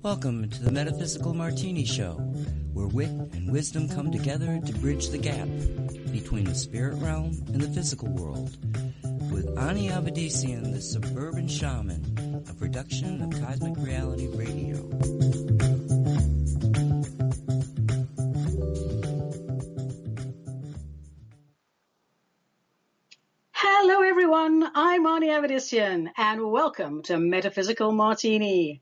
Welcome to the Metaphysical Martini Show, where wit and wisdom come together to bridge the gap between the spirit realm and the physical world. With Ani Avedissian, the suburban shaman, a production of Cosmic Reality Radio. Hello everyone, I'm Ani Avedissian, and welcome to Metaphysical Martini.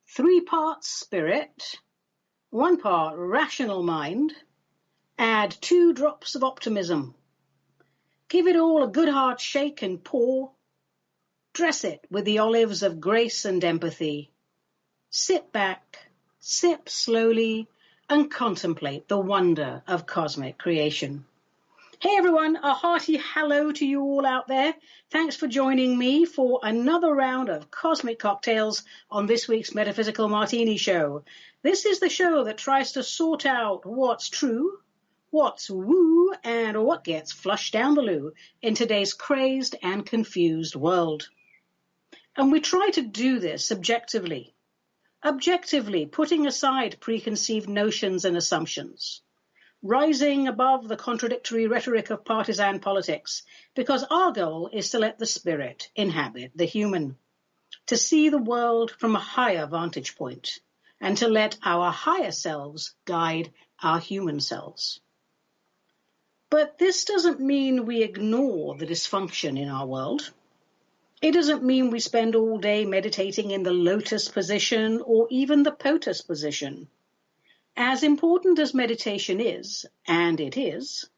3 parts spirit, 1 part rational mind, add 2 drops of optimism. Give it all a good hard shake and pour. Dress it with the olives of grace and empathy. Sit back, sip slowly, and contemplate the wonder of cosmic creation. Hey everyone, a hearty hello to you all out there. Thanks for joining me for another round of cosmic cocktails on this week's Metaphysical Martini Show. This is the show that tries to sort out what's true, what's woo, and what gets flushed down the loo in today's crazed and confused world. And we try to do this objectively putting aside preconceived notions and assumptions. Rising above the contradictory rhetoric of partisan politics, because our goal is to let the spirit inhabit the human, to see the world from a higher vantage point, and to let our higher selves guide our human selves. But this doesn't mean we ignore the dysfunction in our world. It doesn't mean we spend all day meditating in the lotus position or even the potus position. As important as meditation is, and it is,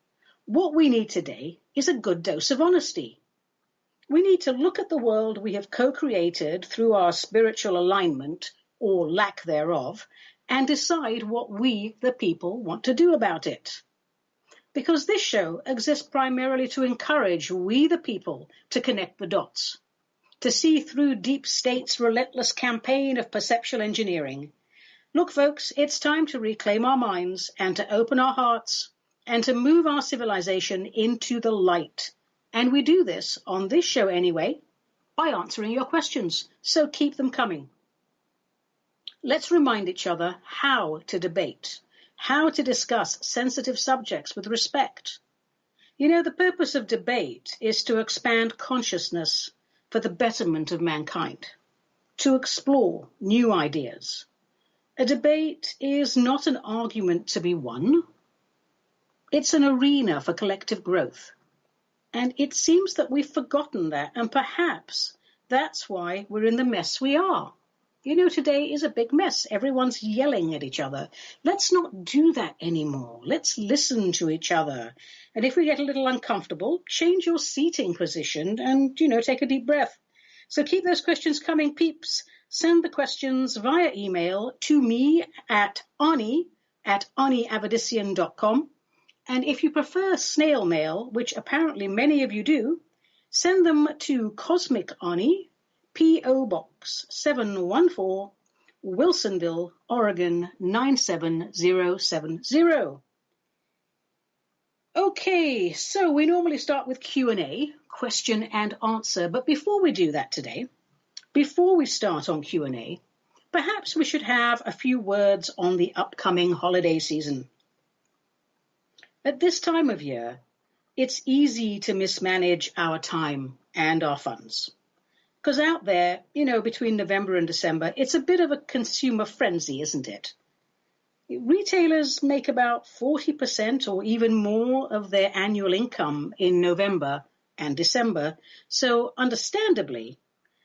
what we need today is a good dose of honesty. We need to look at the world we have co-created through our spiritual alignment, or lack thereof, and decide what we, the people, want to do about it. Because this show exists primarily to encourage we, the people, to connect the dots, to see through deep state's relentless campaign of perceptual engineering. Look, folks, it's time to reclaim our minds and to open our hearts and to move our civilization into the light. And we do this on this show anyway, by answering your questions. So keep them coming. Let's remind each other how to debate, how to discuss sensitive subjects with respect. You know, the purpose of debate is to expand consciousness for the betterment of mankind, to explore new ideas. A debate is not an argument to be won. It's an arena for collective growth. And it seems that we've forgotten that, and perhaps that's why we're in the mess we are. You know, today is a big mess. Everyone's yelling at each other. Let's not do that anymore. Let's listen to each other. And if we get a little uncomfortable, change your seating position and, take a deep breath. So keep those questions coming, peeps. Send the questions via email to me at aniavedissian.com. And if you prefer snail mail, which apparently many of you do, send them to Cosmic Ani, P.O. Box 714, Wilsonville, Oregon 97070. Okay, so we normally start with Q&A, question and answer. But before we do that today, before we start on Q&A, perhaps we should have a few words on the upcoming holiday season. At this time of year, it's easy to mismanage our time and our funds. Because out there, between November and December, it's a bit of a consumer frenzy, isn't it? Retailers make about 40% or even more of their annual income in November and December. So understandably,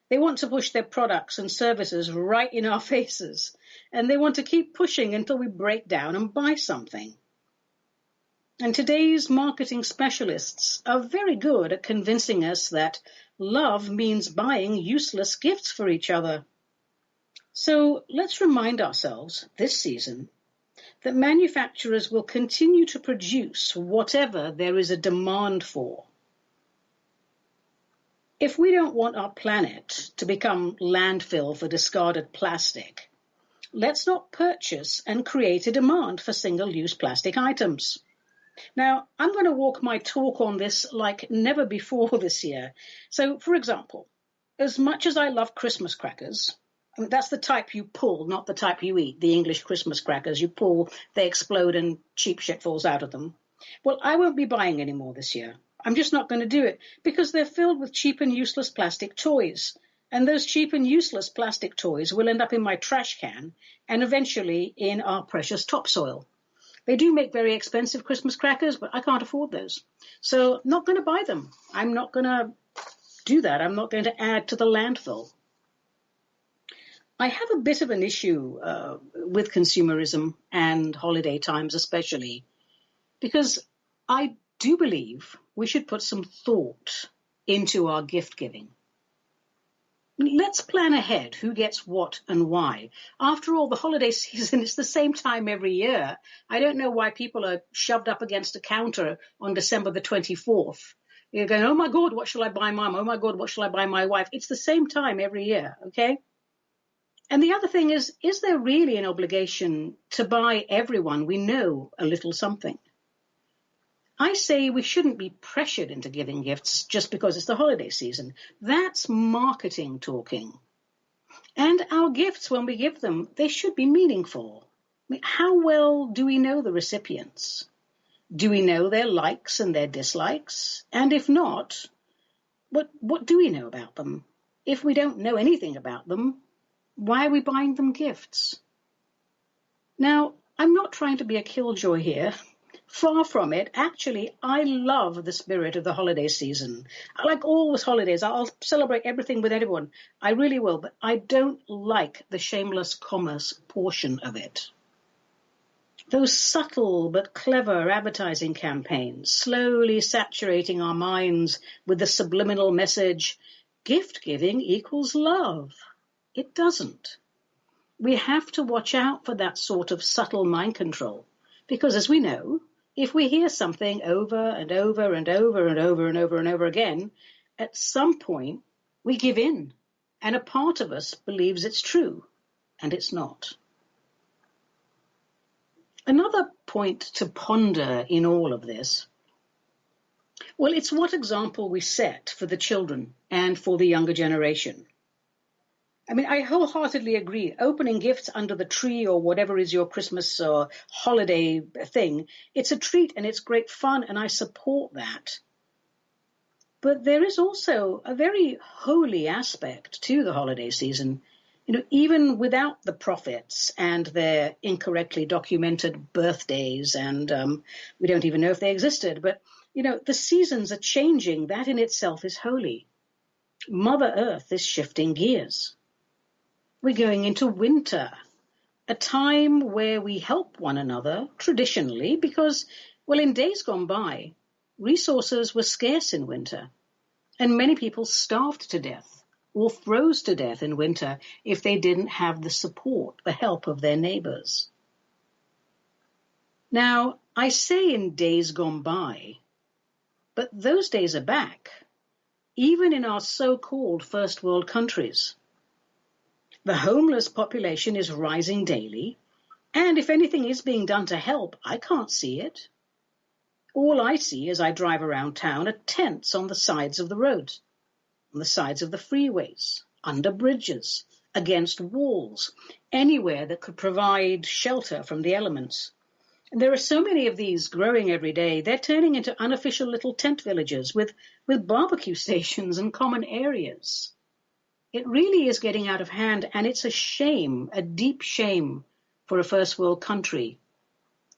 they want to push their products and services right in our faces. And they want to keep pushing until we break down and buy something. And today's marketing specialists are very good at convincing us that love means buying useless gifts for each other. So let's remind ourselves this season that manufacturers will continue to produce whatever there is a demand for. If we don't want our planet to become landfill for discarded plastic, let's not purchase and create a demand for single-use plastic items. Now, I'm going to walk my talk on this like never before this year. So, for example, as much as I love Christmas crackers, I mean, that's the type you pull, not the type you eat, the English Christmas crackers. You pull, they explode and cheap shit falls out of them. Well, I won't be buying any more this year. I'm just not going to do it because they're filled with cheap and useless plastic toys. And those cheap and useless plastic toys will end up in my trash can and eventually in our precious topsoil. They do make very expensive Christmas crackers, but I can't afford those. So not going to buy them. I'm not going to do that. I'm not going to add to the landfill. I have a bit of an issue with consumerism and holiday times especially, because I do believe we should put some thought into our gift giving. Let's plan ahead who gets what and why. After all, the holiday season is the same time every year. I don't know why people are shoved up against a counter on December the 24th. You're going, oh my God, what shall I buy mom? Oh my God, what shall I buy my wife? It's the same time every year, okay? And the other thing is there really an obligation to buy everyone we know a little something? I say we shouldn't be pressured into giving gifts just because it's the holiday season. That's marketing talking. And our gifts, when we give them, they should be meaningful. I mean, how well do we know the recipients? Do we know their likes and their dislikes? And if not, what do we know about them? If we don't know anything about them, why are we buying them gifts? Now, I'm not trying to be a killjoy here. Far from it. Actually, I love the spirit of the holiday season. I like all the holidays. I'll celebrate everything with everyone. I really will, but I don't like the shameless commerce portion of it. Those subtle but clever advertising campaigns, slowly saturating our minds with the subliminal message, gift giving equals love. It doesn't. We have to watch out for that sort of subtle mind control, because as we know, if we hear something over and over and over and over and over and over again, at some point we give in, and a part of us believes it's true, and it's not. Another point to ponder in all of this, well, it's what example we set for the children and for the younger generation. I mean, I wholeheartedly agree. Opening gifts under the tree or whatever is your Christmas or holiday thing, it's a treat and it's great fun, and I support that. But there is also a very holy aspect to the holiday season. You know, even without the prophets and their incorrectly documented birthdays, and we don't even know if they existed, but, you know, the seasons are changing. That in itself is holy. Mother Earth is shifting gears. We're going into winter, a time where we help one another traditionally because, well, in days gone by, resources were scarce in winter, and many people starved to death or froze to death in winter if they didn't have the support, the help of their neighbors. Now, I say in days gone by, but those days are back, even in our so-called first world countries. The homeless population is rising daily, and if anything is being done to help, I can't see it. All I see as I drive around town are tents on the sides of the roads, on the sides of the freeways, under bridges, against walls, anywhere that could provide shelter from the elements. And there are so many of these growing every day, they're turning into unofficial little tent villages with barbecue stations and common areas. It really is getting out of hand, and it's a shame, a deep shame for a first world country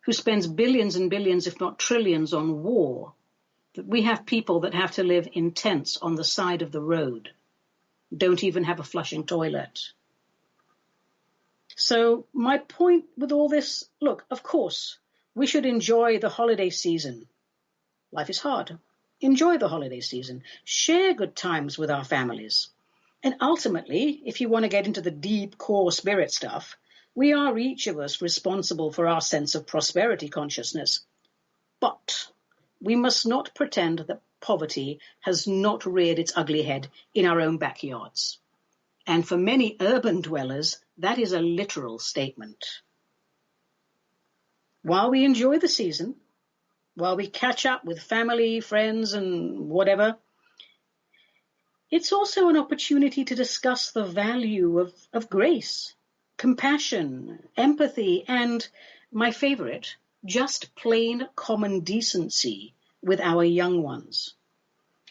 who spends billions and billions, if not trillions, on war, that we have people that have to live in tents on the side of the road, don't even have a flushing toilet. So my point with all this, look, of course, we should enjoy the holiday season. Life is hard. Enjoy the holiday season. Share good times with our families. And ultimately, if you want to get into the deep core spirit stuff, we are each of us responsible for our sense of prosperity consciousness. But we must not pretend that poverty has not reared its ugly head in our own backyards. And for many urban dwellers, that is a literal statement. While we enjoy the season, while we catch up with family, friends, and whatever, It's also an opportunity to discuss the value of grace, compassion, empathy, and, my favorite, just plain common decency with our young ones.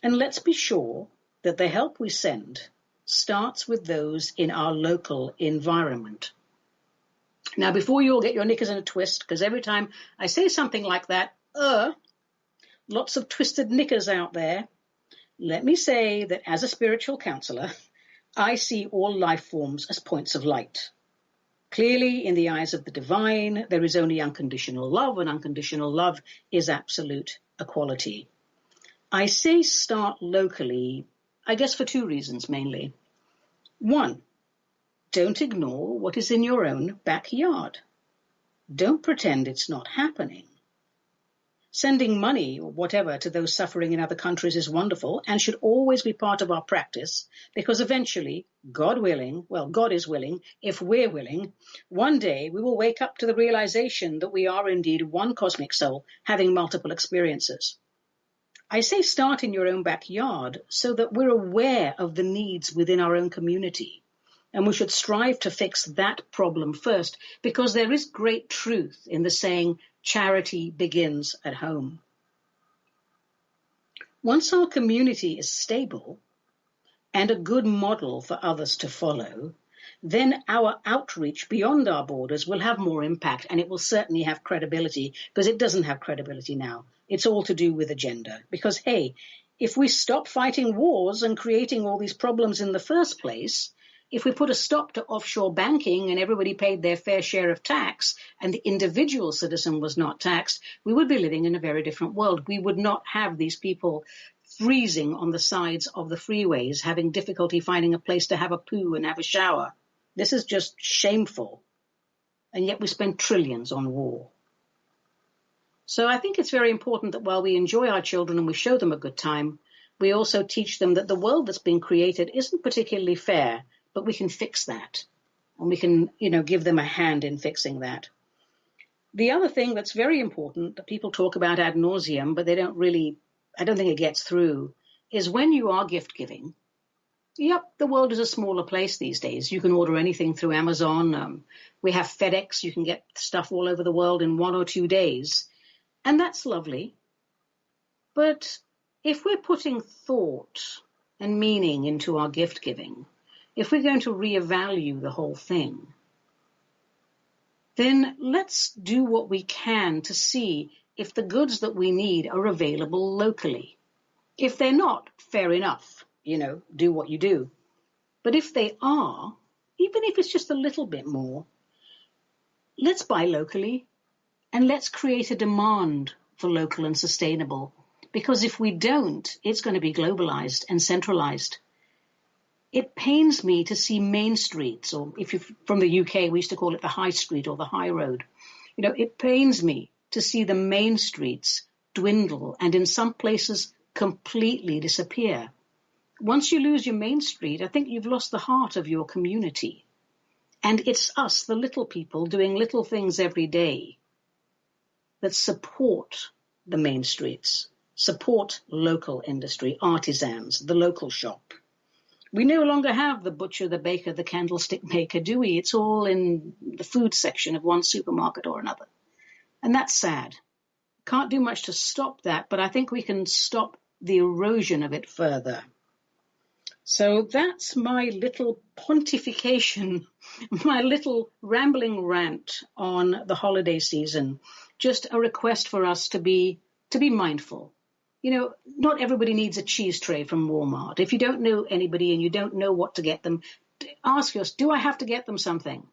And let's be sure that the help we send starts with those in our local environment. Now, before you all get your knickers in a twist, because every time I say something like that, lots of twisted knickers out there, let me say that as a spiritual counselor, I see all life forms as points of light. Clearly, in the eyes of the divine, there is only unconditional love, and unconditional love is absolute equality. I say start locally, I guess for two reasons mainly. One, don't ignore what is in your own backyard. Don't pretend it's not happening. Sending money or whatever to those suffering in other countries is wonderful and should always be part of our practice, because eventually, God willing, well, God is willing, if we're willing, one day we will wake up to the realization that we are indeed one cosmic soul having multiple experiences. I say start in your own backyard so that we're aware of the needs within our own community. And we should strive to fix that problem first, because there is great truth in the saying, charity begins at home. Once our community is stable and a good model for others to follow, then our outreach beyond our borders will have more impact, and it will certainly have credibility, because it doesn't have credibility now. It's all to do with agenda. Because, hey, if we stop fighting wars and creating all these problems in the first place, if we put a stop to offshore banking and everybody paid their fair share of tax and the individual citizen was not taxed, we would be living in a very different world. We would not have these people freezing on the sides of the freeways, having difficulty finding a place to have a poo and have a shower. This is just shameful. And yet we spend trillions on war. So I think it's very important that while we enjoy our children and we show them a good time, we also teach them that the world that's been created isn't particularly fair, but we can fix that. And we can, give them a hand in fixing that. The other thing that's very important that people talk about ad nauseum, but I don't think it gets through, is when you are gift giving. Yep, the world is a smaller place these days. You can order anything through Amazon. We have FedEx. You can get stuff all over the world in 1 or 2 days. And that's lovely. But if we're putting thought and meaning into our gift giving, if we're going to reevaluate the whole thing, then let's do what we can to see if the goods that we need are available locally. If they're not, fair enough, do what you do. But if they are, even if it's just a little bit more, let's buy locally and let's create a demand for local and sustainable. Because if we don't, it's going to be globalized and centralized. It pains me to see main streets, or if you're from the UK, we used to call it the high street or the high road. It pains me to see the main streets dwindle and in some places completely disappear. Once you lose your main street, I think you've lost the heart of your community. And it's us, the little people, doing little things every day that support the main streets, support local industry, artisans, the local shop. We no longer have the butcher, the baker, the candlestick maker, do we? It's all in the food section of one supermarket or another. And that's sad. Can't do much to stop that, but I think we can stop the erosion of it further. So that's my little pontification, my little rambling rant on the holiday season. Just a request for us to be mindful. Not everybody needs a cheese tray from Walmart. If you don't know anybody and you don't know what to get them, ask yourself, do I have to get them something?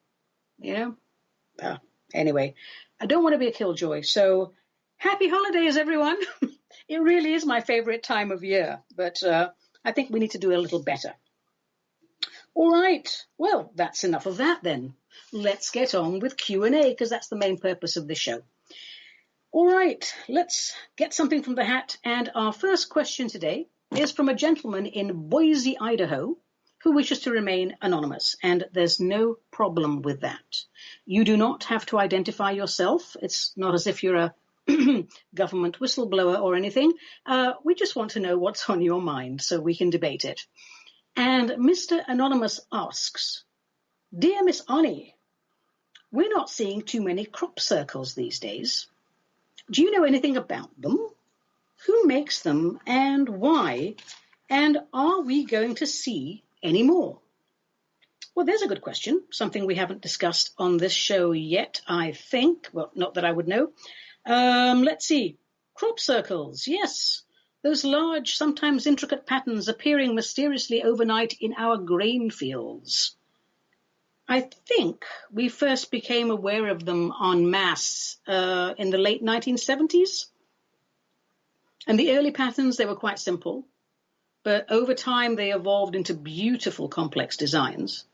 Anyway, I don't want to be a killjoy. So happy holidays, everyone. It really is my favorite time of year, but I think we need to do a little better. All right. Well, that's enough of that then. Let's get on with Q&A, because that's the main purpose of this show. All right, let's get something from the hat. And our first question today is from a gentleman in Boise, Idaho, who wishes to remain anonymous. And there's no problem with that. You do not have to identify yourself. It's not as if you're a government whistleblower or anything. We just want to know what's on your mind so we can debate it. And Mr. Anonymous asks, Dear Miss Ani, we're not seeing too many crop circles these days. Do you know anything about them? Who makes them and why? And are we going to see any more? Well, there's a good question, something we haven't discussed on this show yet, I think. Well, not that I would know. Let's see. Crop circles, yes. Those large, sometimes intricate patterns appearing mysteriously overnight in our grain fields. I think we first became aware of them en masse in the late 1970s. And the early patterns, they were quite simple. But over time, they evolved into beautiful, complex designs.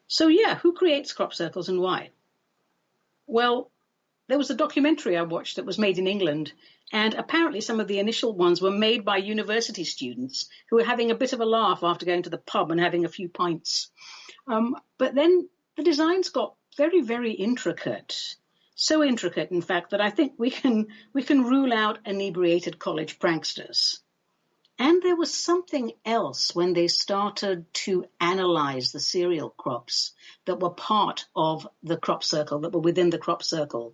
So yeah, who creates crop circles and why? Well, there was a documentary I watched that was made in England, and apparently some of the initial ones were made by university students who were having a bit of a laugh after going to the pub and having a few pints. But then the designs got very, very intricate. So intricate, in fact, that I think we can rule out inebriated college pranksters. And there was something else when they started to analyze the cereal crops that were part of the crop circle, that were within the crop circle.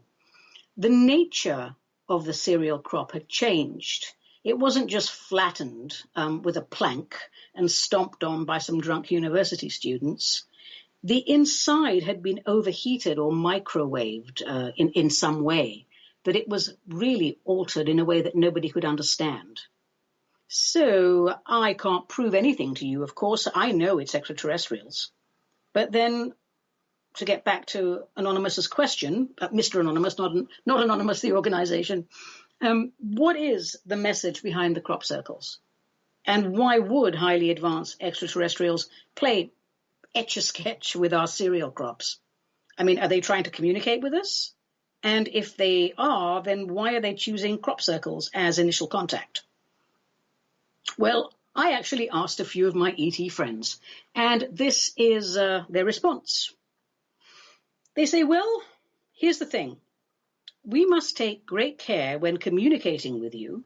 The nature of the cereal crop had changed. It wasn't just flattened with a plank and stomped on by some drunk university students. The inside had been overheated or microwaved in some way, that it was really altered in a way that nobody could understand. So I can't prove anything to you, of course. I know it's extraterrestrials. But then, to get back to Anonymous's question, Mr. Anonymous, not Anonymous, the organization, what is the message behind the crop circles? And why would highly advanced extraterrestrials play etch-a-sketch with our cereal crops? I mean, are they trying to communicate with us? And if they are, then why are they choosing crop circles as initial contact? Well, I actually asked a few of my ET friends, and this is their response. They say, well, here's the thing. We must take great care when communicating with you,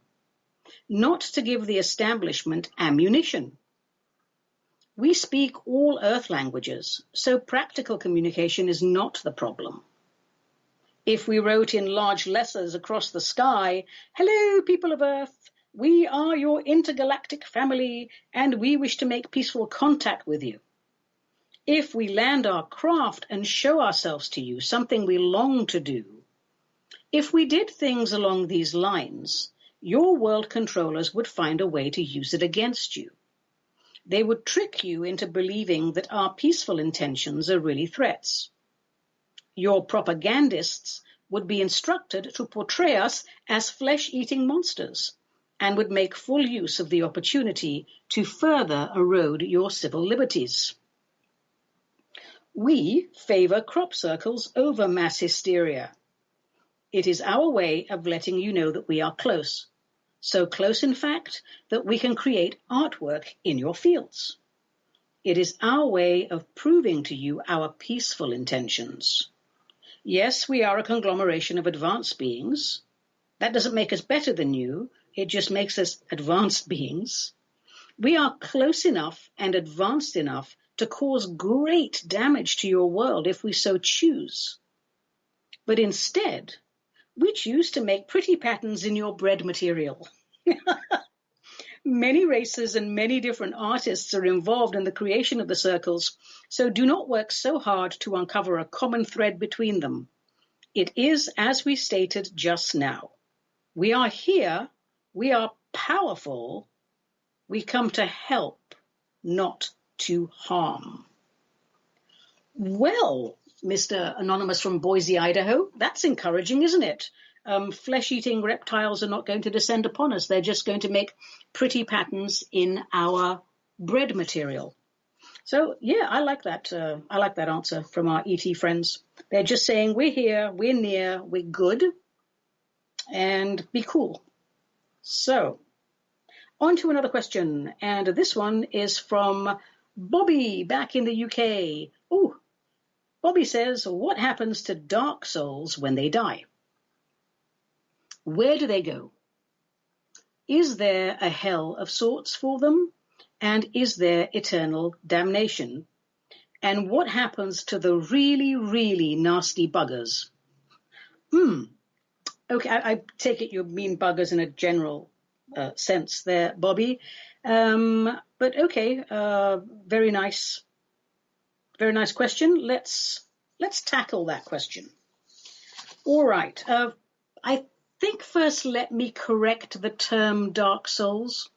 not to give the establishment ammunition. We speak all Earth languages, so practical communication is not the problem. If we wrote in large letters across the sky, "Hello, people of Earth, we are your intergalactic family, and we wish to make peaceful contact with you." If we land our craft and show ourselves to you, something we long to do, if we did things along these lines, your world controllers would find a way to use it against you. They would trick you into believing that our peaceful intentions are really threats. Your propagandists would be instructed to portray us as flesh-eating monsters, and would make full use of the opportunity to further erode your civil liberties. We favor crop circles over mass hysteria. It is our way of letting you know that we are close. So close, in fact, that we can create artwork in your fields. It is our way of proving to you our peaceful intentions. Yes, we are a conglomeration of advanced beings. That doesn't make us better than you. It just makes us advanced beings. We are close enough and advanced enough to cause great damage to your world if we so choose. But instead, we choose to make pretty patterns in your bread material. Many races and many different artists are involved in the creation of the circles, so do not work so hard to uncover a common thread between them. It is as we stated just now. We are here, we are powerful, we come to help, not to harm. Well, Mr. Anonymous from Boise, Idaho, that's encouraging, isn't it? Flesh-eating reptiles are not going to descend upon us. They're just going to make pretty patterns in our bread material. So, yeah, I like that answer from our ET friends. They're just saying, we're here, we're near, we're good, and be cool. So, on to another question, and this one is from Bobby back in the UK. Ooh, Bobby says, what happens to dark souls when they die? Where do they go? Is there a hell of sorts for them? And is there eternal damnation? And what happens to the really, really nasty buggers? Okay, I take it you mean buggers in a general sense there, Bobby. But okay, very nice question. Let's tackle that question. All right. I think first let me correct the term dark souls.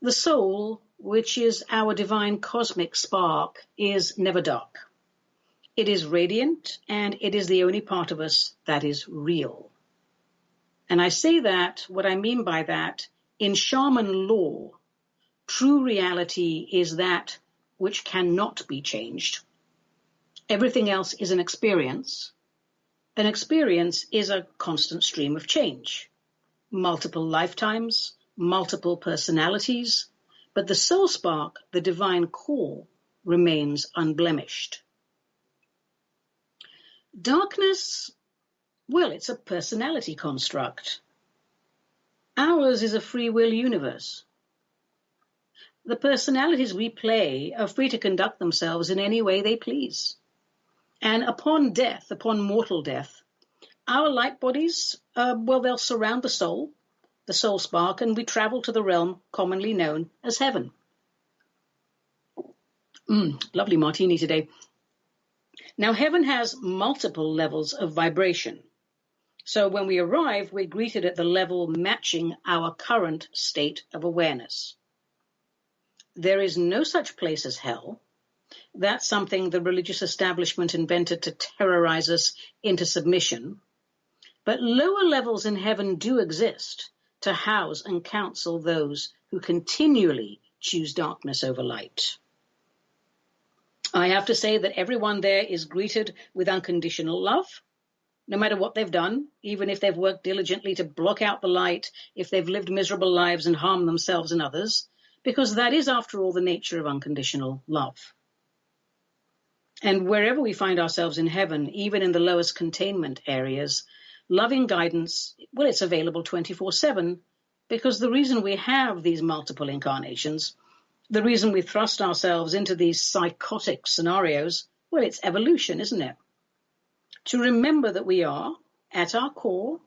The soul, which is our divine cosmic spark, is never dark. It is radiant, and it is the only part of us that is real. And I say that, what I mean by that, in shaman lore, true reality is that which cannot be changed. Everything else is an experience. An experience is a constant stream of change. Multiple lifetimes, multiple personalities, but the soul spark, the divine core, remains unblemished. Darkness, well, it's a personality construct. Ours is a free will universe. The personalities we play are free to conduct themselves in any way they please. And upon death, upon mortal death, our light bodies, they'll surround the soul spark, and we travel to the realm commonly known as heaven. Lovely martini today. Now, heaven has multiple levels of vibration. So when we arrive, we're greeted at the level matching our current state of awareness. There is no such place as hell. That's something the religious establishment invented to terrorize us into submission. But lower levels in heaven do exist to house and counsel those who continually choose darkness over light. I have to say that everyone there is greeted with unconditional love, no matter what they've done, even if they've worked diligently to block out the light, if they've lived miserable lives and harmed themselves and others, because that is, after all, the nature of unconditional love. And wherever we find ourselves in heaven, even in the lowest containment areas, loving guidance, well, it's available 24/7, because the reason we have these multiple incarnations, the reason we thrust ourselves into these psychotic scenarios, well, it's evolution, isn't it? To remember that we are, at our core,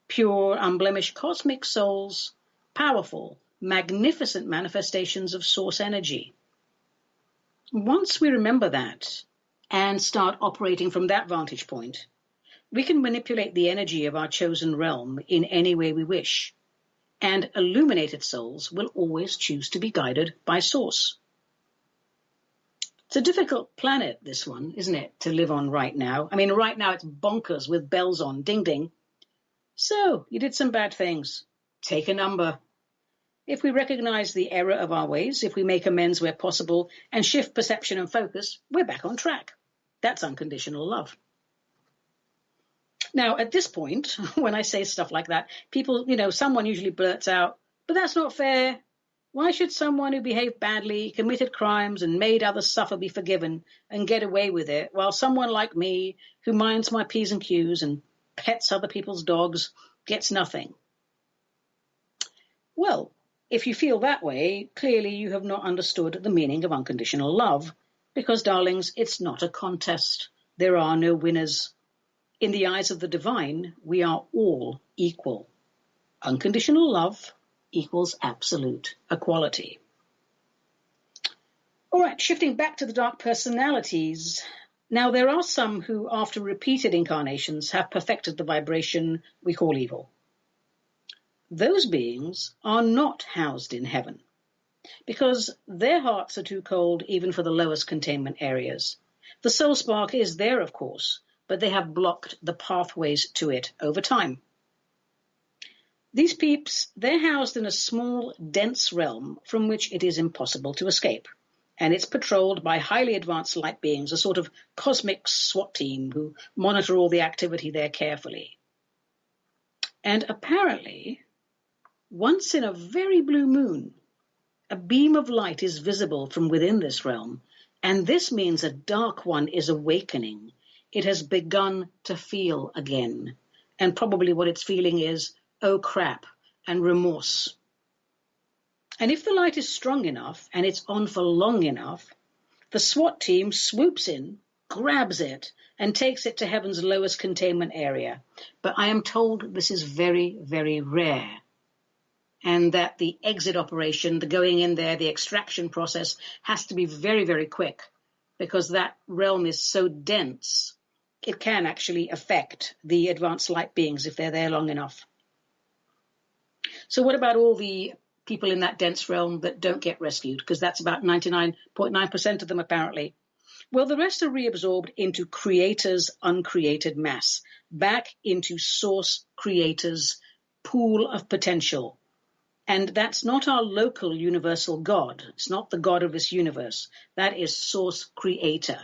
pure, unblemished cosmic souls, powerful, magnificent manifestations of source energy. Once we remember that and start operating from that vantage point, we can manipulate the energy of our chosen realm in any way we wish, and illuminated souls will always choose to be guided by source. It's a difficult planet, this one, isn't it, to live on right now? I mean, right now it's bonkers with bells on, ding, ding. So, you did some bad things. Take a number. If we recognize the error of our ways, if we make amends where possible and shift perception and focus, we're back on track. That's unconditional love. Now, at this point, when I say stuff like that, people, someone usually blurts out, but that's not fair. Why should someone who behaved badly, committed crimes, and made others suffer be forgiven and get away with it, while someone like me, who minds my P's and Q's and pets other people's dogs, gets nothing? Well, if you feel that way, clearly you have not understood the meaning of unconditional love, because, darlings, it's not a contest. There are no winners. In the eyes of the divine, we are all equal. Unconditional love equals absolute equality. All right, shifting back to the dark personalities. Now, there are some who, after repeated incarnations, have perfected the vibration we call evil. Those beings are not housed in heaven, because their hearts are too cold even for the lowest containment areas. The soul spark is there, of course, but they have blocked the pathways to it over time. These peeps, they're housed in a small, dense realm from which it is impossible to escape, and it's patrolled by highly advanced light beings, a sort of cosmic SWAT team who monitor all the activity there carefully. And apparently, once in a very blue moon, a beam of light is visible from within this realm, and this means a dark one is awakening. It has begun to feel again, and probably what it's feeling is, oh crap, and remorse. And if the light is strong enough and it's on for long enough, the SWAT team swoops in, grabs it, and takes it to heaven's lowest containment area. But I am told this is very, very rare, and that the exit operation, the going in there, the extraction process has to be very, very quick, because that realm is so dense, it can actually affect the advanced light beings if they're there long enough. So what about all the people in that dense realm that don't get rescued? Because that's about 99.9% of them, apparently. Well, the rest are reabsorbed into Creator's uncreated mass, back into Source Creator's pool of potential. And that's not our local universal God. It's not the God of this universe. That is Source Creator,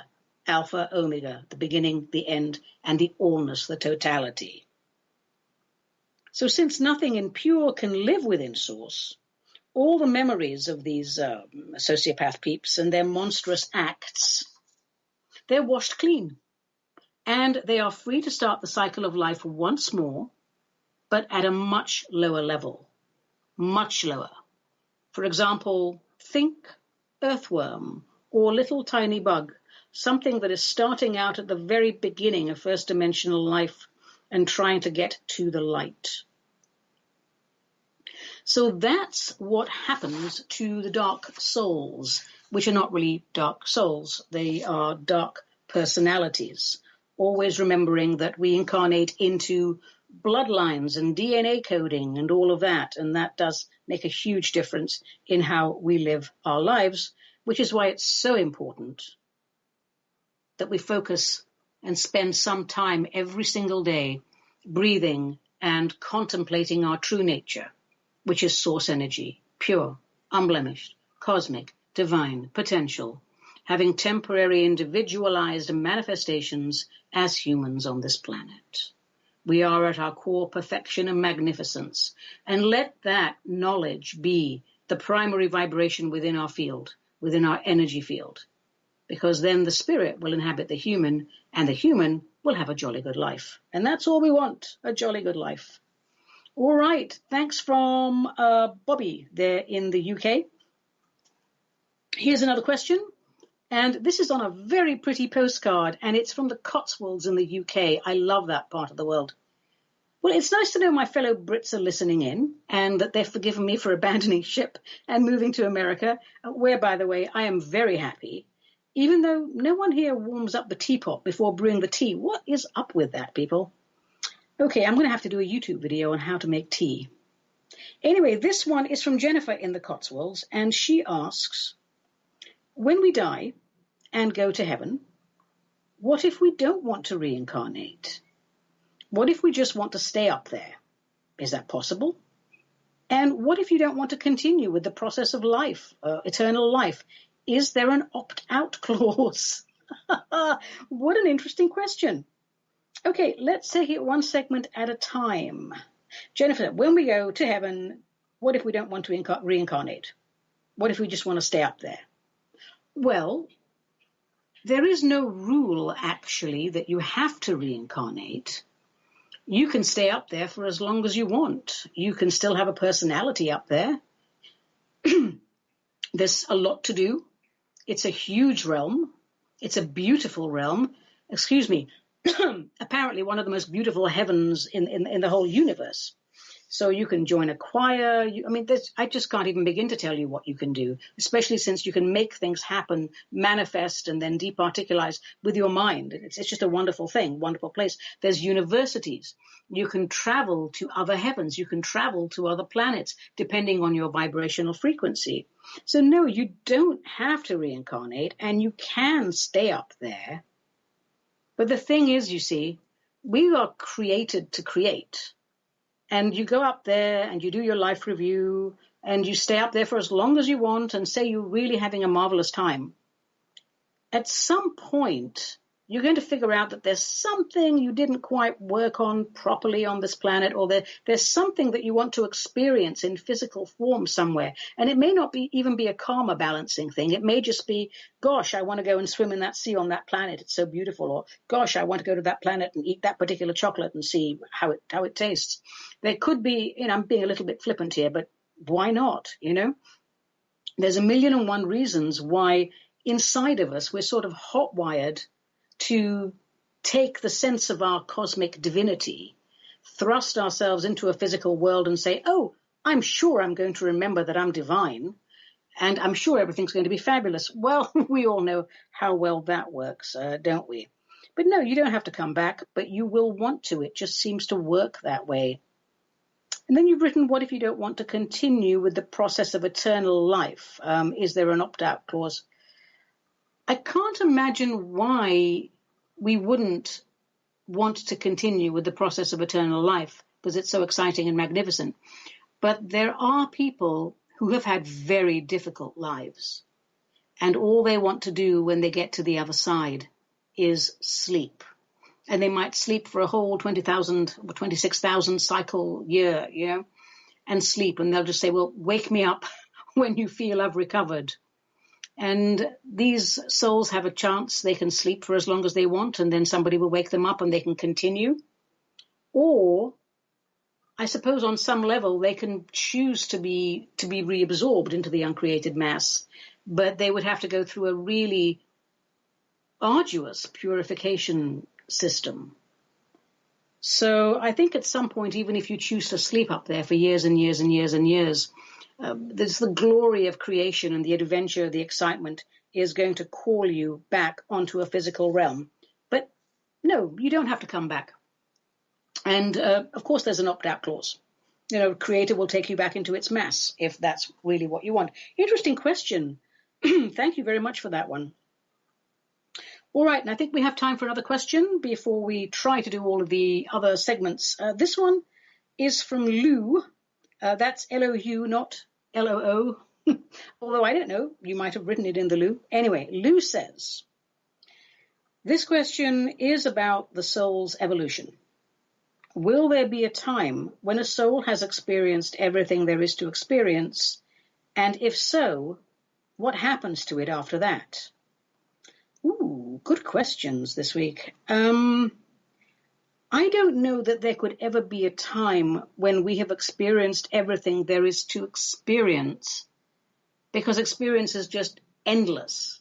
Alpha, Omega, the beginning, the end, and the allness, the totality. So since nothing impure can live within Source, all the memories of these sociopath peeps and their monstrous acts, they're washed clean. And they are free to start the cycle of life once more, but at a much lower level. Much lower. For example, think earthworm or little tiny bug, something that is starting out at the very beginning of first dimensional life and trying to get to the light. So that's what happens to the dark souls, which are not really dark souls. They are dark personalities, always remembering that we incarnate into bloodlines and DNA coding and all of that, and that does make a huge difference in how we live our lives, which is why it's so important that we focus and spend some time every single day breathing and contemplating our true nature, which is source energy, pure, unblemished, cosmic, divine, potential, having temporary individualized manifestations as humans on this planet. We are at our core perfection and magnificence, and let that knowledge be the primary vibration within our field, within our energy field, because then the spirit will inhabit the human, and the human will have a jolly good life. And that's all we want, a jolly good life. All right, thanks from Bobby there in the UK. Here's another question, and this is on a very pretty postcard, and it's from the Cotswolds in the UK. I love that part of the world. Well, it's nice to know my fellow Brits are listening in, and that they've forgiven me for abandoning ship and moving to America, where, by the way, I am very happy, even though no one here warms up the teapot before brewing the tea. What is up with that, people? Okay, I'm going to have to do a YouTube video on how to make tea. Anyway, this one is from Jennifer in the Cotswolds, and she asks, when we die and go to heaven, what if we don't want to reincarnate? What if we just want to stay up there? Is that possible? And what if you don't want to continue with the process of life, eternal life? Is there an opt-out clause? What an interesting question. Okay, let's take it one segment at a time. Jennifer, when we go to heaven, what if we don't want to reincarnate? What if we just want to stay up there? Well, there is no rule, actually, that you have to reincarnate. You can stay up there for as long as you want. You can still have a personality up there. There's a lot to do. It's a huge realm. It's a beautiful realm. Excuse me. Apparently one of the most beautiful heavens in the whole universe. So you can join a choir. I just can't even begin to tell you what you can do, especially since you can make things happen, manifest, and then departicularize with your mind. It's just a wonderful thing, wonderful place. There's universities. You can travel to other heavens. You can travel to other planets, depending on your vibrational frequency. So no, you don't have to reincarnate, and you can stay up there. But the thing is, you see, we are created to create. And you go up there and you do your life review and you stay up there for as long as you want and say you're really having a marvelous time. At some point, you're going to figure out that there's something you didn't quite work on properly on this planet, or there's something that you want to experience in physical form somewhere. And it may not even be a karma balancing thing. It may just be, gosh, I want to go and swim in that sea on that planet. It's so beautiful. Or, gosh, I want to go to that planet and eat that particular chocolate and see how it tastes. There could be, I'm being a little bit flippant here, but why not, There's a million and one reasons why inside of us we're sort of hot-wired to take the sense of our cosmic divinity, thrust ourselves into a physical world and say, oh, I'm sure I'm going to remember that I'm divine, and I'm sure everything's going to be fabulous. Well, we all know how well that works, don't we? But no, you don't have to come back, but you will want to. It just seems to work that way. And then you've written, what if you don't want to continue with the process of eternal life? Is there an opt-out clause? I can't imagine why we wouldn't want to continue with the process of eternal life, because it's so exciting and magnificent. But there are people who have had very difficult lives, and all they want to do when they get to the other side is sleep. And they might sleep for a whole 20,000 or 26,000 cycle year, and sleep. And they'll just say, well, wake me up when you feel I've recovered. And these souls have a chance. They can sleep for as long as they want, and then somebody will wake them up and they can continue. Or, I suppose on some level, they can choose to be reabsorbed into the uncreated mass, but they would have to go through a really arduous purification system. So I think at some point, even if you choose to sleep up there for years and years and years and years, there's the glory of creation, and the adventure, the excitement is going to call you back onto a physical realm. But no, you don't have to come back. And of course, there's an opt-out clause. Creator will take you back into its mass if that's really what you want. Interesting question. Thank you very much for that one. All right, and I think we have time for another question before we try to do all of the other segments. This one is from Lou. That's L-O-U, not L-O-O. Although I don't know, you might have written it in the Lou. Anyway, Lou says, this question is about the soul's evolution. Will there be a time when a soul has experienced everything there is to experience? And if so, what happens to it after that? Ooh, good questions this week. I don't know that there could ever be a time when we have experienced everything there is to experience, because experience is just endless.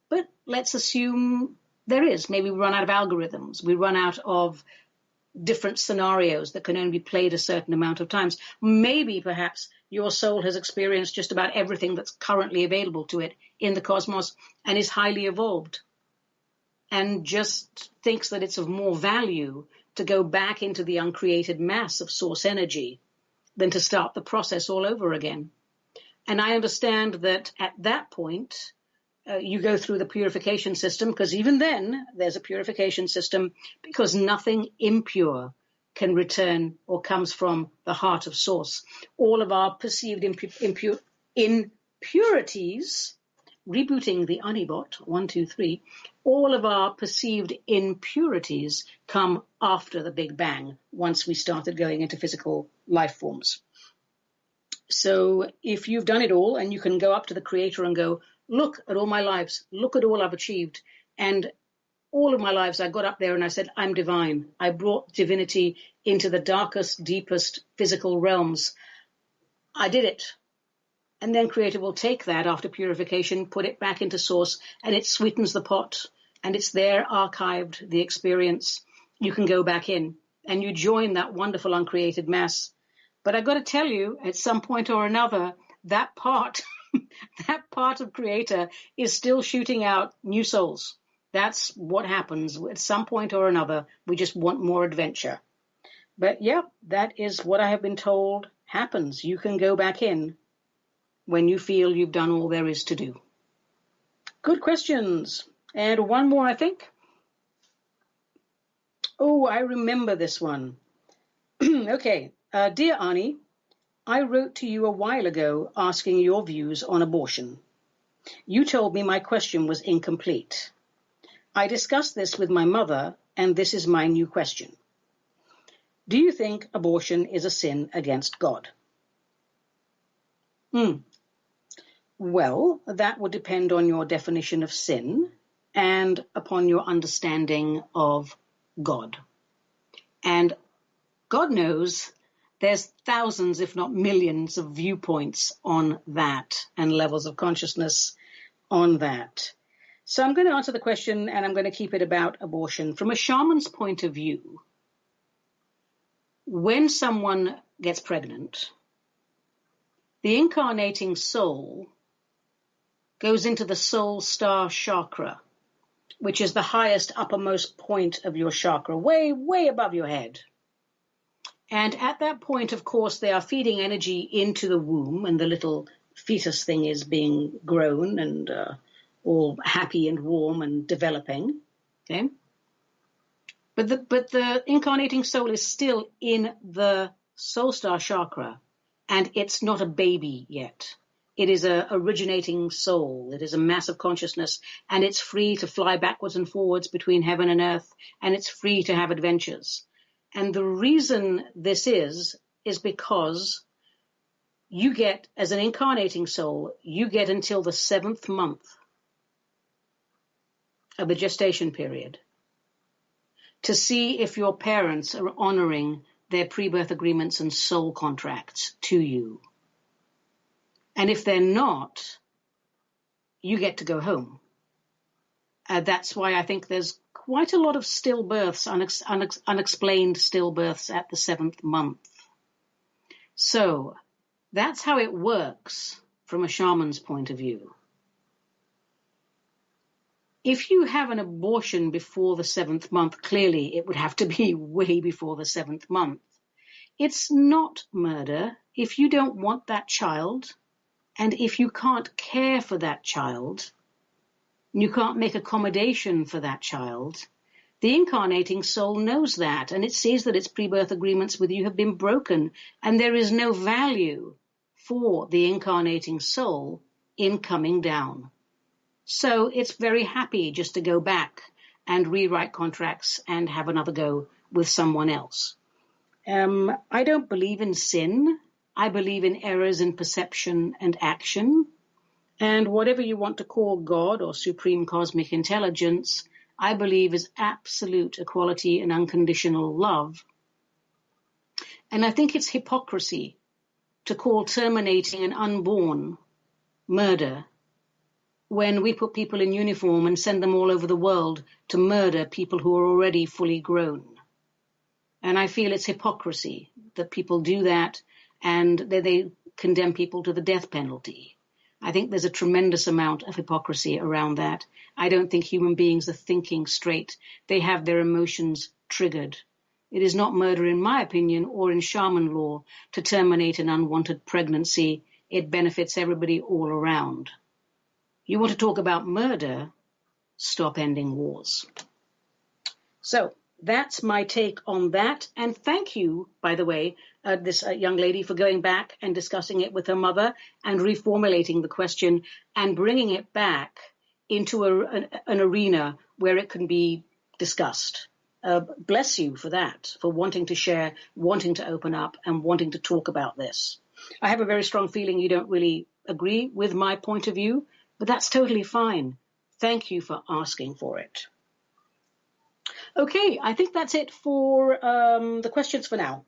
But let's assume there is. Maybe we run out of algorithms. We run out of different scenarios that can only be played a certain amount of times. Maybe, perhaps, your soul has experienced just about everything that's currently available to it in the cosmos and is highly evolved and just thinks that it's of more value to go back into the uncreated mass of source energy than to start the process all over again. And I understand that at that point, you go through the purification system, because even then there's a purification system, because nothing impure can return or comes from the heart of source. All of our perceived impurities, rebooting the Anibot, 1, 2, 3, all of our perceived impurities come after the Big Bang, once we started going into physical life forms. So if you've done it all, and you can go up to the Creator and go, look at all my lives, look at all I've achieved. And all of my lives I got up there and I said, I'm divine. I brought divinity into the darkest, deepest physical realms. I did it. And then Creator will take that after purification, put it back into source, and it sweetens the pot. And it's there archived, the experience. You can go back in and you join that wonderful uncreated mass. But I've got to tell you, at some point or another, that part of Creator is still shooting out new souls. That's what happens. At some point or another, we just want more adventure. But yeah, that is what I have been told happens. You can go back in when you feel you've done all there is to do. Good questions. And one more, I think. Oh, I remember this one. Okay. Dear Ani, I wrote to you a while ago asking your views on abortion. You told me my question was incomplete. I discussed this with my mother, and this is my new question. Do you think abortion is a sin against God? Well, that would depend on your definition of sin and upon your understanding of God. And God knows There's thousands, if not millions, of viewpoints on that and levels of consciousness on that. So I'm going to answer the question, and I'm going to keep it about abortion. From a shaman's point of view, when someone gets pregnant, the incarnating soul goes into the soul star chakra, which is the highest uppermost point of your chakra, way, way above your head. And at that point, of course, they are feeding energy into the womb, and the little fetus thing is being grown and all happy and warm and developing. Okay, but the incarnating soul is still in the soul star chakra, and it's not a baby yet. It is a originating soul. It is a mass of consciousness, and it's free to fly backwards and forwards between heaven and earth, and it's free to have adventures. And the reason this is because you get, as an incarnating soul, you get until the 7th month of the gestation period to see if your parents are honoring their pre-birth agreements and soul contracts to you. And if they're not, you get to go home. That's why I think there's quite a lot of stillbirths, unexplained stillbirths at the 7th month. So that's how it works from a shaman's point of view. If you have an abortion before the 7th month, clearly it would have to be way before the 7th month. It's not murder if you don't want that child, and if you can't care for that child, you can't make accommodation for that child. The incarnating soul knows that, and it sees that its pre-birth agreements with you have been broken, and there is no value for the incarnating soul in coming down. So it's very happy just to go back and rewrite contracts and have another go with someone else. I don't believe in sin. I believe in errors in perception and action. And whatever you want to call God or supreme cosmic intelligence, I believe is absolute equality and unconditional love. And I think it's hypocrisy to call terminating an unborn murder when we put people in uniform and send them all over the world to murder people who are already fully grown. And I feel it's hypocrisy that people do that and they condemn people to the death penalty. I think there's a tremendous amount of hypocrisy around that. I don't think human beings are thinking straight. They have their emotions triggered. It is not murder, in my opinion, or in shaman law, to terminate an unwanted pregnancy. It benefits everybody all around. You want to talk about murder? Stop ending wars. So that's my take on that. And thank you, by the way, this young lady, for going back and discussing it with her mother and reformulating the question and bringing it back into an arena where it can be discussed. Bless you for that, for wanting to share, wanting to open up, and wanting to talk about this. I have a very strong feeling you don't really agree with my point of view, but that's totally fine. Thank you for asking for it. Okay, I think that's it for the questions for now.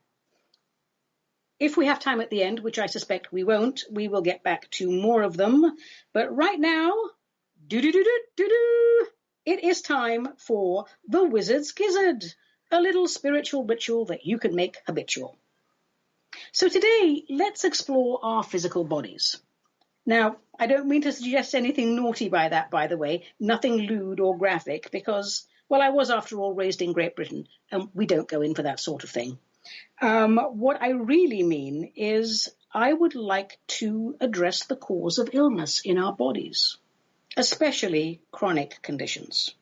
If we have time at the end, which I suspect we won't, we will get back to more of them. But right now, it is time for the Wizard's Gizzard, a little spiritual ritual that you can make habitual. So today, let's explore our physical bodies. Now, I don't mean to suggest anything naughty by that, by the way, nothing lewd or graphic, because, well, I was, after all, raised in Great Britain, and we don't go in for that sort of thing. What I really mean is I would like to address the cause of illness in our bodies, especially chronic conditions.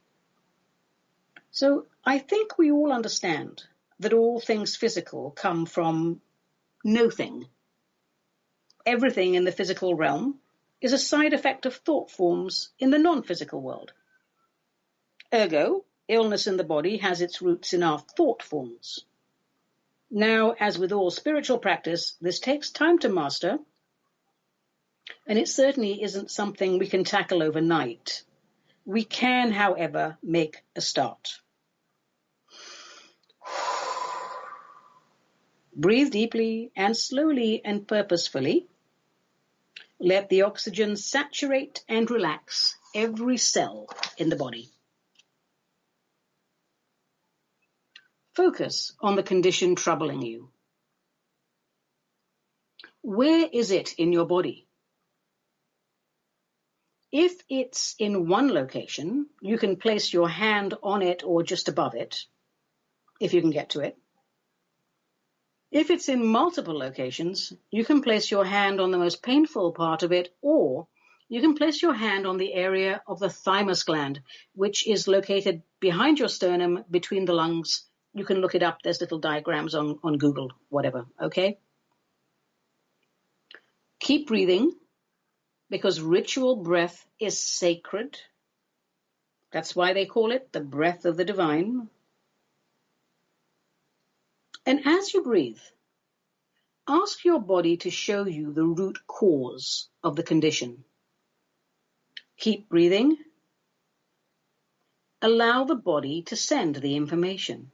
So I think we all understand that all things physical come from nothing. Everything in the physical realm is a side effect of thought forms in the non-physical world. Ergo, illness in the body has its roots in our thought forms. Now, as with all spiritual practice, this takes time to master, and it certainly isn't something we can tackle overnight. We can, however, make a start. Breathe deeply and slowly and purposefully. Let the oxygen saturate and relax every cell in the body. Focus on the condition troubling you. Where is it in your body? If it's in one location, you can place your hand on it or just above it, if you can get to it. If it's in multiple locations, you can place your hand on the most painful part of it, or you can place your hand on the area of the thymus gland, which is located behind your sternum, between the lungs. You can look it up. There's little diagrams on Google, whatever, okay? Keep breathing, because ritual breath is sacred. That's why they call it the breath of the divine. And as you breathe, ask your body to show you the root cause of the condition. Keep breathing. Allow the body to send the information.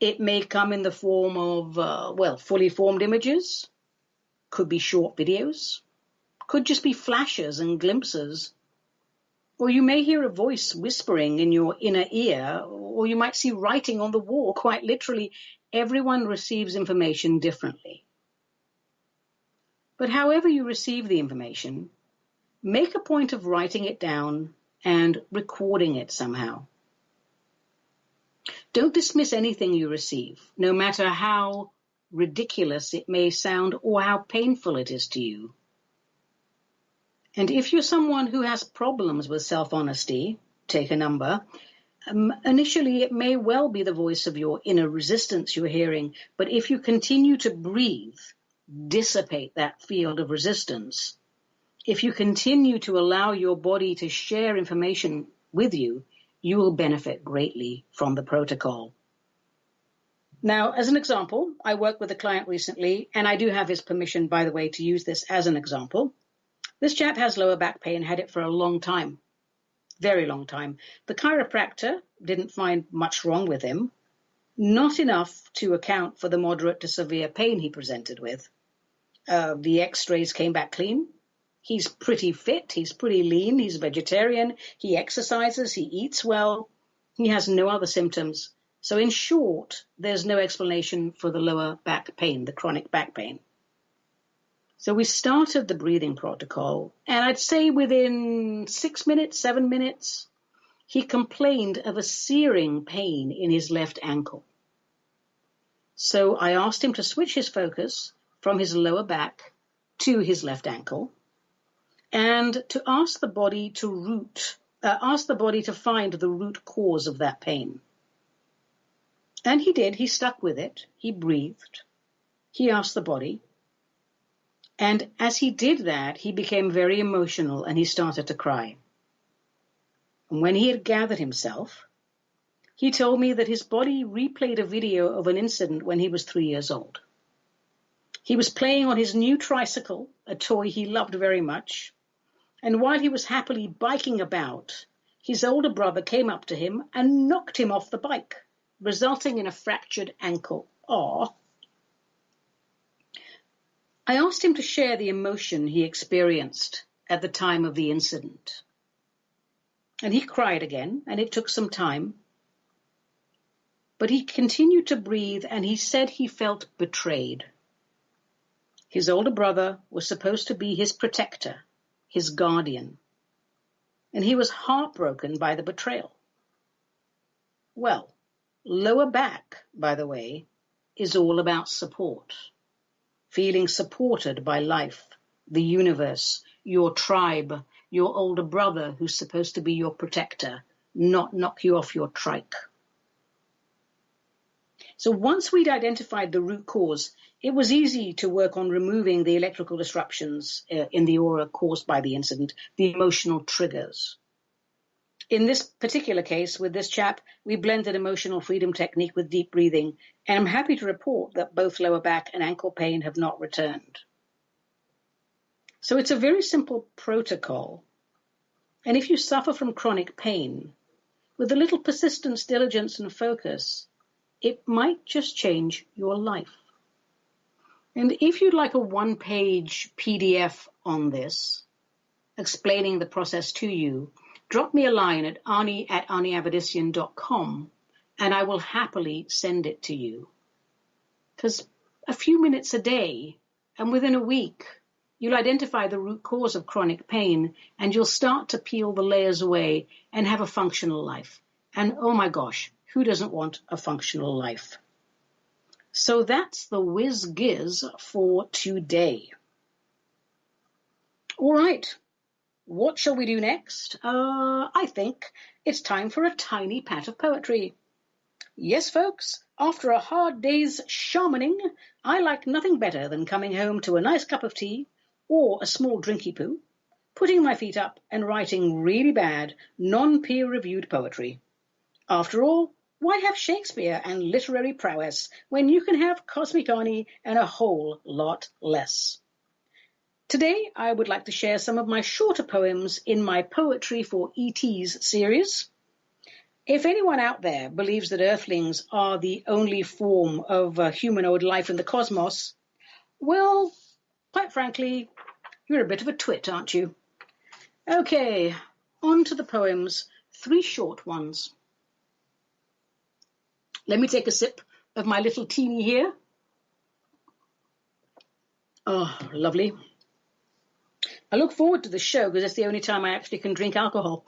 It may come in the form of, fully formed images, could be short videos, could just be flashes and glimpses, or you may hear a voice whispering in your inner ear, or you might see writing on the wall. Quite literally, everyone receives information differently. But however you receive the information, make a point of writing it down and recording it somehow. Don't dismiss anything you receive, no matter how ridiculous it may sound or how painful it is to you. And if you're someone who has problems with self-honesty, take a number. Initially, it may well be the voice of your inner resistance you're hearing, but if you continue to breathe, dissipate that field of resistance. If you continue to allow your body to share information with you, you will benefit greatly from the protocol. Now, as an example, I worked with a client recently, and I do have his permission, by the way, to use this as an example. This chap has lower back pain, had it for a long time, very long time. The chiropractor didn't find much wrong with him, not enough to account for the moderate to severe pain he presented with. The x-rays came back clean. He's pretty fit, he's pretty lean, he's vegetarian, he exercises, he eats well, he has no other symptoms. So in short, there's no explanation for the lower back pain, the chronic back pain. So we started the breathing protocol, and I'd say within 6 minutes, 7 minutes, he complained of a searing pain in his left ankle. So I asked him to switch his focus from his lower back to his left ankle, and to ask the body to find the root cause of that pain. And he did. He stuck with it. He breathed. He asked the body. And as he did that, he became very emotional and he started to cry. And when he had gathered himself, he told me that his body replayed a video of an incident when he was 3 years old. He was playing on his new tricycle, a toy he loved very much. And while he was happily biking about, his older brother came up to him and knocked him off the bike, resulting in a fractured ankle. Aww. I asked him to share the emotion he experienced at the time of the incident. And he cried again, and it took some time. But he continued to breathe, and he said he felt betrayed. His older brother was supposed to be his protector, his guardian, and he was heartbroken by the betrayal. Well, lower back, by the way, is all about support. Feeling supported by life, the universe, your tribe, your older brother who's supposed to be your protector, not knock you off your trike. So once we'd identified the root cause, it was easy to work on removing the electrical disruptions in the aura caused by the incident, the emotional triggers. In this particular case, with this chap, we blended emotional freedom technique with deep breathing, and I'm happy to report that both lower back and ankle pain have not returned. So it's a very simple protocol. And if you suffer from chronic pain, with a little persistence, diligence, and focus, it might just change your life. And if you'd like a one-page PDF on this, explaining the process to you, drop me a line at ani@aniavedissian.com, and I will happily send it to you. Because a few minutes a day, and within a week, you'll identify the root cause of chronic pain, and you'll start to peel the layers away and have a functional life. And oh my gosh, who doesn't want a functional life? So that's the whiz-giz for today. All right, what shall we do next? I think it's time for a tiny pat of poetry. Yes, folks, after a hard day's shamaning, I like nothing better than coming home to a nice cup of tea or a small drinky poo, putting my feet up and writing really bad, non-peer-reviewed poetry. After all, why have Shakespeare and literary prowess when you can have Cosmic Ani and a whole lot less? Today, I would like to share some of my shorter poems in my Poetry for ETs series. If anyone out there believes that Earthlings are the only form of humanoid life in the cosmos, well, quite frankly, you're a bit of a twit, aren't you? Okay, on to the poems, 3 short ones. Let me take a sip of my little teeny here. Oh, lovely. I look forward to the show because it's the only time I actually can drink alcohol.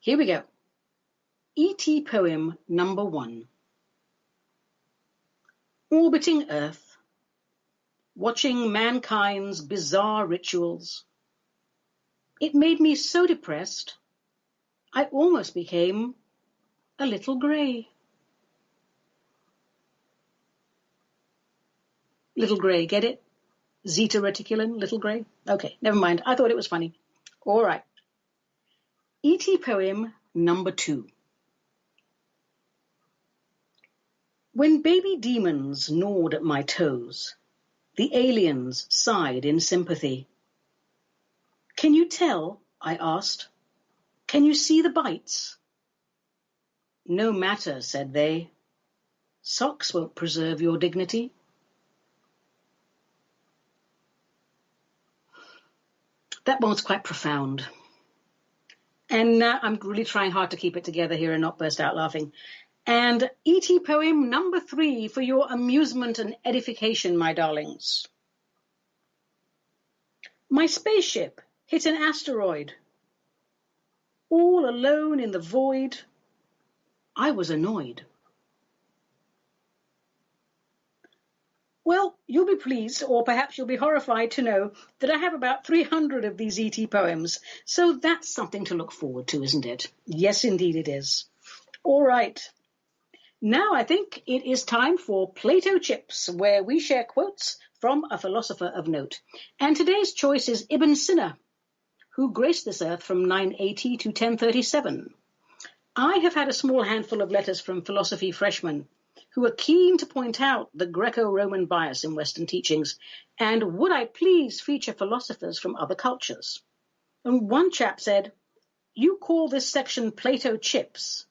Here we go. E.T. poem number 1. Orbiting Earth, watching mankind's bizarre rituals, it made me so depressed, I almost became a little grey. Little grey, get it? Zeta reticulum, little grey? Okay, never mind. I thought it was funny. All right. E.T. poem number 2. When baby demons gnawed at my toes, the aliens sighed in sympathy. Can you tell? I asked. Can you see the bites? No matter, said they. Socks won't preserve your dignity. That one's quite profound. And I'm really trying hard to keep it together here and not burst out laughing. And E.T. poem number 3 for your amusement and edification, my darlings. My spaceship hit an asteroid. All alone in the void, I was annoyed. Well, you'll be pleased, or perhaps you'll be horrified to know that I have about 300 of these E.T. poems, so that's something to look forward to, isn't it? Yes, indeed it is. All right. Now I think it is time for Plato Chips, where we share quotes from a philosopher of note. And today's choice is Ibn Sina, who graced this earth from 980 to 1037. I have had a small handful of letters from philosophy freshmen who are keen to point out the Greco-Roman bias in Western teachings, and would I please feature philosophers from other cultures? And one chap said, you call this section Plato Chips.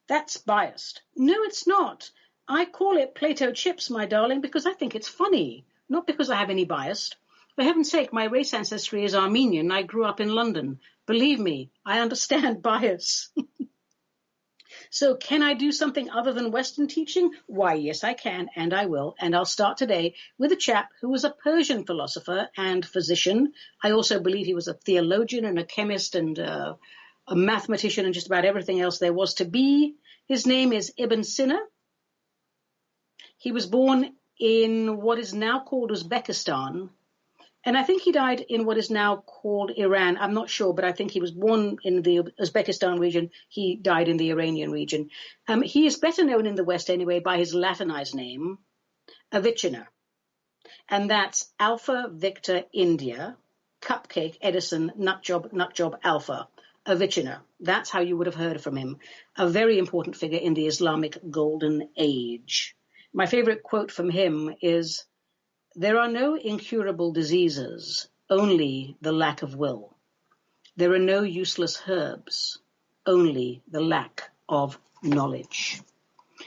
That's biased. No, it's not. I call it Plato Chips, my darling, because I think it's funny, not because I have any bias. For heaven's sake, my race ancestry is Armenian. I grew up in London. Believe me, I understand bias. So can I do something other than Western teaching? Why, yes, I can, and I will. And I'll start today with a chap who was a Persian philosopher and physician. I also believe he was a theologian and a chemist and a mathematician and just about everything else there was to be. His name is Ibn Sina. He was born in what is now called Uzbekistan. And I think he died in what is now called Iran. I'm not sure, but I think he was born in the Uzbekistan region. He died in the Iranian region. He is better known in the West anyway by his Latinized name, Avicii. And that's Alpha Victor India, Cupcake Edison Nutjob Alpha, Avicii. That's how you would have heard from him. A very important figure in the Islamic Golden Age. My favorite quote from him is, there are no incurable diseases, only the lack of will. There are no useless herbs, only the lack of knowledge.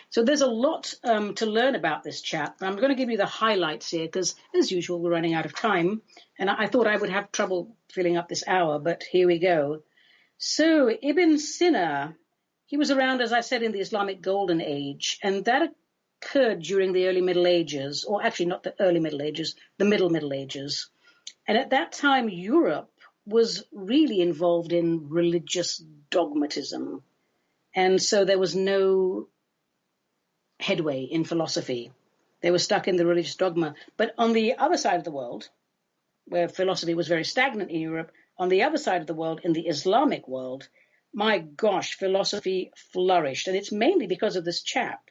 So there's a lot to learn about this chap. I'm going to give you the highlights here because, as usual, we're running out of time. And I thought I would have trouble filling up this hour, but here we go. So Ibn Sina, he was around, as I said, in the Islamic Golden Age, and that occurred during the early Middle Ages, or actually not the early Middle Ages, the Middle Ages. And at that time, Europe was really involved in religious dogmatism. And so there was no headway in philosophy. They were stuck in the religious dogma. But on the other side of the world, where philosophy was very stagnant in Europe, on the other side of the world, in the Islamic world, my gosh, philosophy flourished. And it's mainly because of this chap,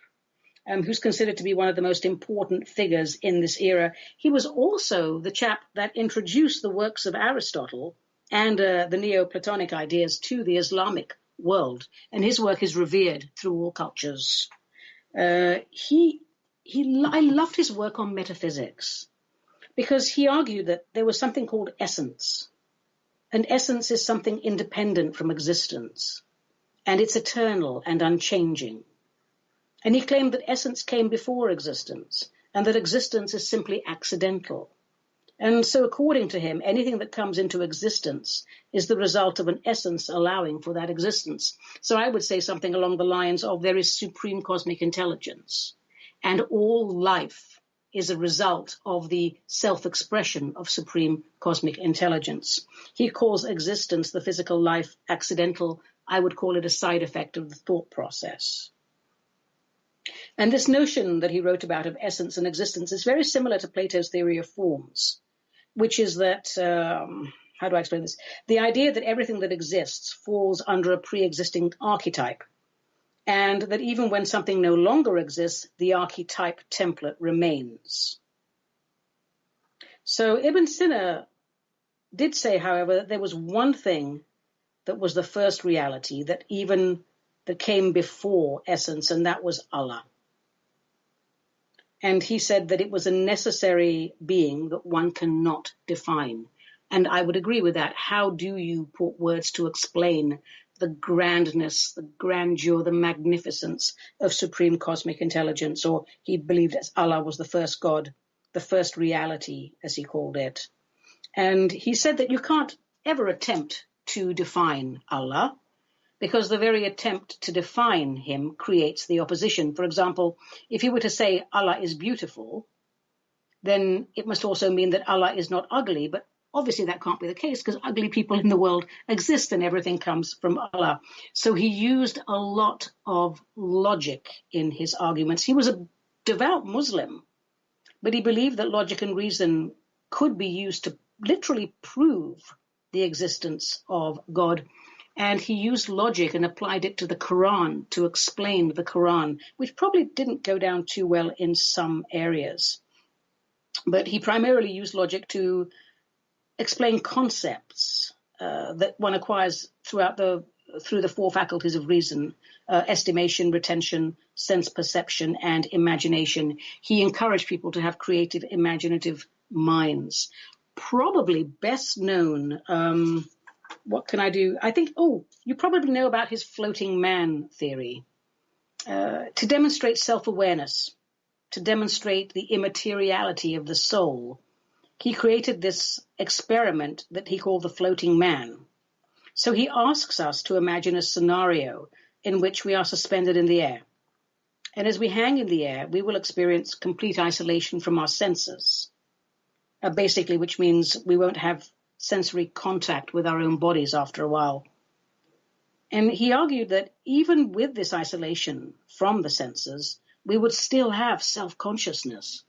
who's considered to be one of the most important figures in this era. He was also the chap that introduced the works of Aristotle and the Neoplatonic ideas to the Islamic world. And his work is revered through all cultures. I loved his work on metaphysics because he argued that there was something called essence. And essence is something independent from existence. And it's eternal and unchanging. And he claimed that essence came before existence and that existence is simply accidental. And so according to him, anything that comes into existence is the result of an essence allowing for that existence. So I would say something along the lines of there is supreme cosmic intelligence, and all life is a result of the self-expression of supreme cosmic intelligence. He calls existence, the physical life, accidental. I would call it a side effect of the thought process. And this notion that he wrote about of essence and existence is very similar to Plato's theory of forms, which is that, how do I explain this? The idea that everything that exists falls under a pre-existing archetype, and that even when something no longer exists, the archetype template remains. So Ibn Sina did say, however, that there was one thing that was the first reality that came before essence, and that was Allah. And he said that it was a necessary being that one cannot define. And I would agree with that. How do you put words to explain the grandness, the grandeur, the magnificence of supreme cosmic intelligence? Or he believed that Allah was the first God, the first reality, as he called it. And he said that you can't ever attempt to define Allah, because the very attempt to define him creates the opposition. For example, if you were to say Allah is beautiful, then it must also mean that Allah is not ugly. But obviously that can't be the case because ugly people in the world exist and everything comes from Allah. So he used a lot of logic in his arguments. He was a devout Muslim, but he believed that logic and reason could be used to literally prove the existence of God. And he used logic and applied it to the Quran to explain the Quran, which probably didn't go down too well in some areas. But he primarily used logic to explain concepts that one acquires through the four faculties of reason, estimation, retention, sense perception, and imagination. He encouraged people to have creative, imaginative minds. Probably best known, what can I do? I think, you probably know about his floating man theory. To demonstrate self-awareness, to demonstrate the immateriality of the soul, he created this experiment that he called the floating man. So he asks us to imagine a scenario in which we are suspended in the air. And as we hang in the air, we will experience complete isolation from our senses, basically, which means we won't have sensory contact with our own bodies after a while. And he argued that even with this isolation from the senses, we would still have self-consciousness.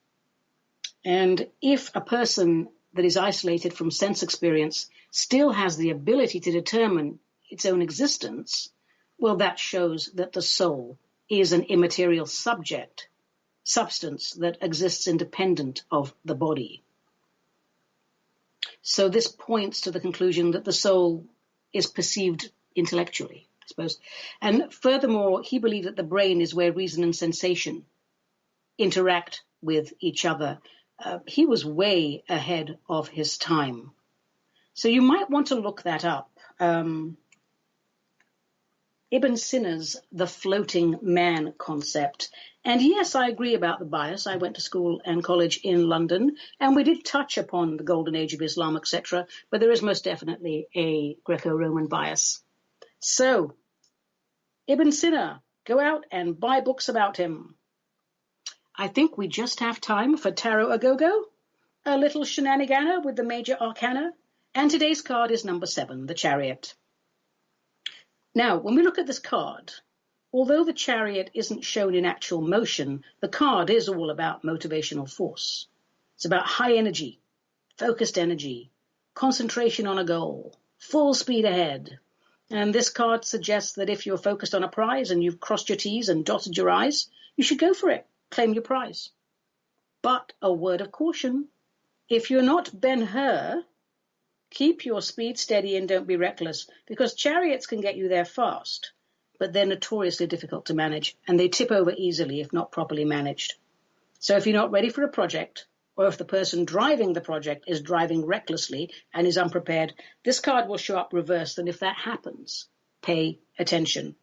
And if a person that is isolated from sense experience still has the ability to determine its own existence, well, that shows that the soul is an immaterial substance that exists independent of the body. So this points to the conclusion that the soul is perceived intellectually, I suppose. And furthermore, he believed that the brain is where reason and sensation interact with each other. He was way ahead of his time. So you might want to look that up. Ibn Sina's the floating man concept. And yes, I agree about the bias. I went to school and college in London, and we did touch upon the golden age of Islam, etc., but there is most definitely a Greco-Roman bias. So, Ibn Sina, go out and buy books about him. I think we just have time for Tarot A Go-Go, a little shenanigana with the major arcana, and today's card is number 7, the Chariot. Now, when we look at this card, although the Chariot isn't shown in actual motion, the card is all about motivational force. It's about high energy, focused energy, concentration on a goal, full speed ahead. And this card suggests that if you're focused on a prize and you've crossed your T's and dotted your I's, you should go for it, claim your prize. But a word of caution, if you're not Ben-Hur, keep your speed steady and don't be reckless, because chariots can get you there fast, but they're notoriously difficult to manage, and they tip over easily if not properly managed. So if you're not ready for a project, or if the person driving the project is driving recklessly and is unprepared, this card will show up reversed, and if that happens, pay attention.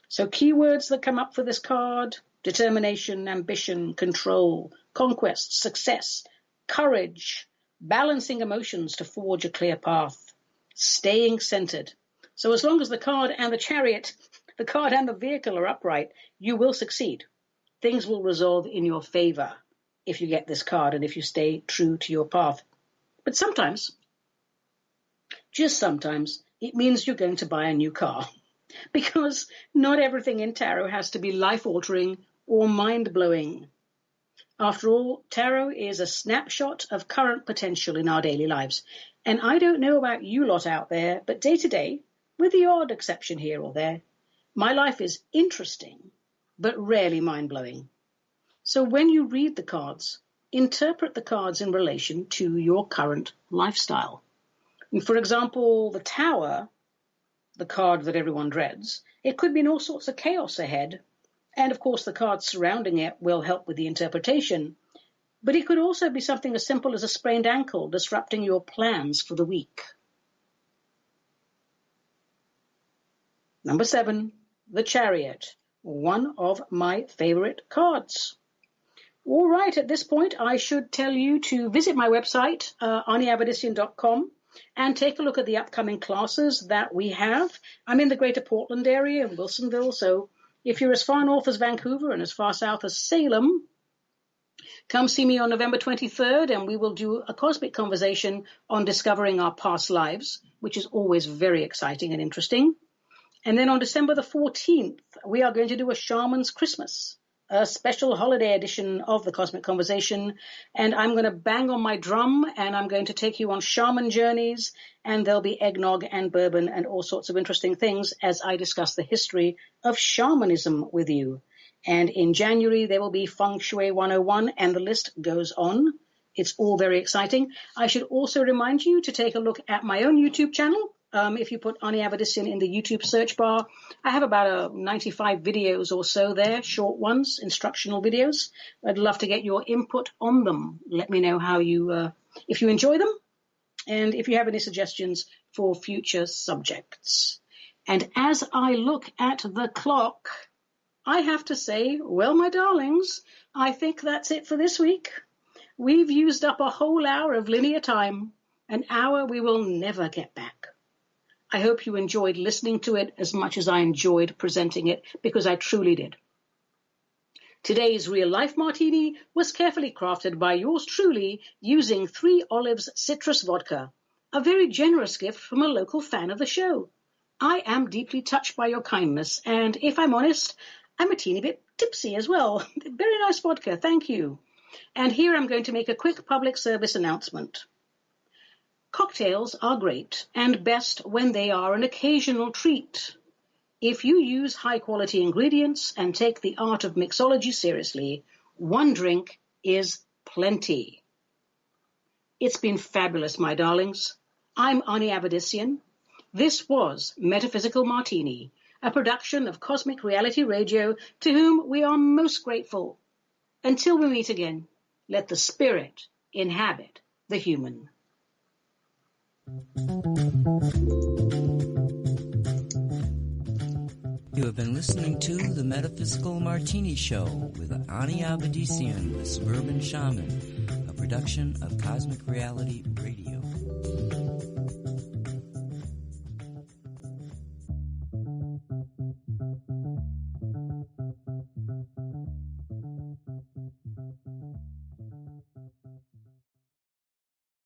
So keywords that come up for this card: determination, ambition, control, conquest, success, courage, balancing emotions to forge a clear path, staying centered. So as long as the card and the chariot, the card and the vehicle are upright, you will succeed. Things will resolve in your favor if you get this card and if you stay true to your path. But sometimes, just sometimes, it means you're going to buy a new car, because not everything in tarot has to be life-altering or mind-blowing. After all, tarot is a snapshot of current potential in our daily lives. And I don't know about you lot out there, but day to day, with the odd exception here or there, my life is interesting, but rarely mind-blowing. So when you read the cards, interpret the cards in relation to your current lifestyle. And for example, the Tower, the card that everyone dreads, it could mean all sorts of chaos ahead. And of course, the cards surrounding it will help with the interpretation. But it could also be something as simple as a sprained ankle disrupting your plans for the week. Number 7, the Chariot, one of my favorite cards. All right, at this point, I should tell you to visit my website, aniavedissian.com, and take a look at the upcoming classes that we have. I'm in the greater Portland area in Wilsonville, so if you're as far north as Vancouver and as far south as Salem, come see me on November 23rd, and we will do a cosmic conversation on discovering our past lives, which is always very exciting and interesting. And then on December the 14th, we are going to do a Shaman's Christmas, a special holiday edition of the Cosmic Conversation. And I'm going to bang on my drum, and I'm going to take you on shaman journeys, and there'll be eggnog and bourbon and all sorts of interesting things as I discuss the history of shamanism with you. And in January, there will be Feng Shui 101, and the list goes on. It's all very exciting. I should also remind you to take a look at my own YouTube channel. If you put Ani Avedissian in the YouTube search bar, I have about 95 videos or so there, short ones, instructional videos. I'd love to get your input on them. Let me know how if you enjoy them, and if you have any suggestions for future subjects. And as I look at the clock, I have to say, well, my darlings, I think that's it for this week. We've used up a whole hour of linear time, an hour we will never get back. I hope you enjoyed listening to it as much as I enjoyed presenting it, because I truly did. Today's Real Life Martini was carefully crafted by yours truly using 3 Olives Citrus Vodka, a very generous gift from a local fan of the show. I am deeply touched by your kindness, and if I'm honest, I'm a teeny bit tipsy as well. Very nice vodka, thank you. And here I'm going to make a quick public service announcement. Cocktails are great and best when they are an occasional treat. If you use high-quality ingredients and take the art of mixology seriously, one drink is plenty. It's been fabulous, my darlings. I'm Ani Avedissian. This was Metaphysical Martini, a production of Cosmic Reality Radio, to whom we are most grateful. Until we meet again, let the spirit inhabit the human. have been listening to the Metaphysical Martini Show with Ani Avedissian, the Suburban Shaman, a production of Cosmic Reality Radio.